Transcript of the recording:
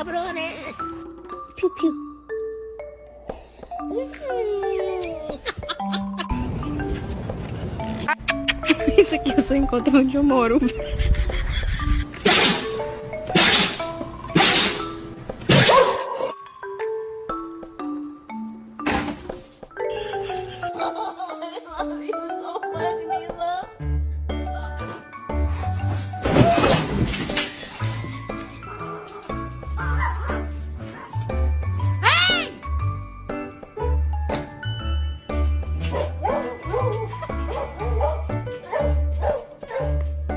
cabrones. Piu, piu. Isso aqui é só encontro onde eu moro.